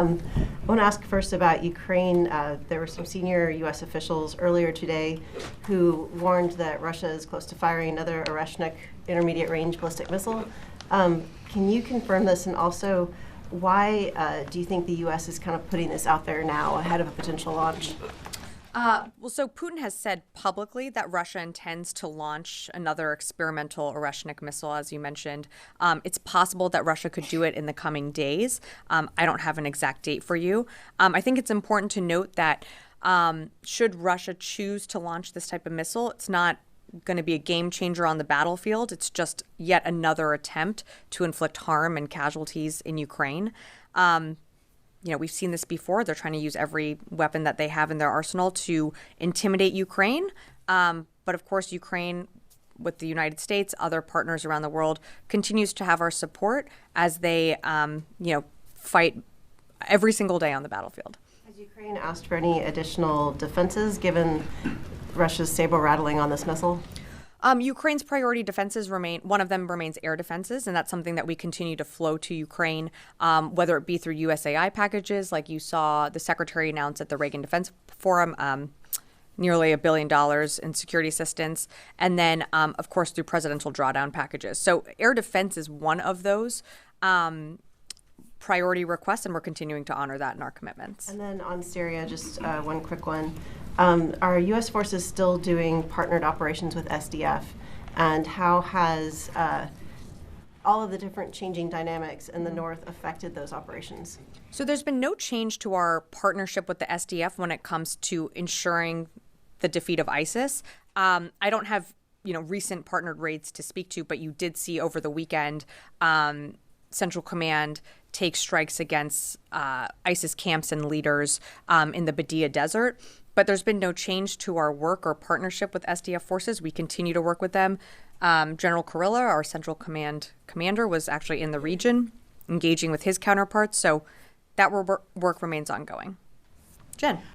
I want to ask first about Ukraine. There were some senior U.S. officials earlier today who warned that Russia is close to firing another Oreshnik intermediate-range ballistic missile. Can you confirm this, and also why do you think the U.S. is kind of putting this out there now ahead of a potential launch? So Putin has said publicly that Russia intends to launch another experimental Oreshnik missile, as you mentioned. It's possible that Russia could do it in the coming days. I don't have an exact date for you. I think it's important to note that should Russia choose to launch this type of missile, it's not going to be a game changer on the battlefield. It's just yet another attempt to inflict harm and casualties in Ukraine. We've seen this before. They're trying to use every weapon that they have in their arsenal to intimidate Ukraine. But of course, Ukraine, with the United States, other partners around the world, continues to have our support as they, fight every single day on the battlefield. Has Ukraine asked for any additional defenses given Russia's saber rattling on this missile? Ukraine's priority defenses one of them remains air defenses, and that's something that we continue to flow to Ukraine, whether it be through USAI packages, like you saw the secretary announce at the Reagan Defense Forum, nearly $1 billion in security assistance, and then, of course, through presidential drawdown packages. So air defense is one of those priority requests, and we're continuing to honor that in our commitments. And then on Syria, just one quick one. Are U.S. forces still doing partnered operations with SDF? And how has all of the different changing dynamics in the north affected those operations? So there's been no change to our partnership with the SDF when it comes to ensuring the defeat of ISIS. I don't have recent partnered raids to speak to, but you did see over the weekend Central Command take strikes against ISIS camps and leaders in the Badia Desert. But there's been no change to our work or partnership with SDF forces. We continue to work with them. General Kurilla, our Central Command commander, was actually in the region engaging with his counterparts. So that work remains ongoing. Jen.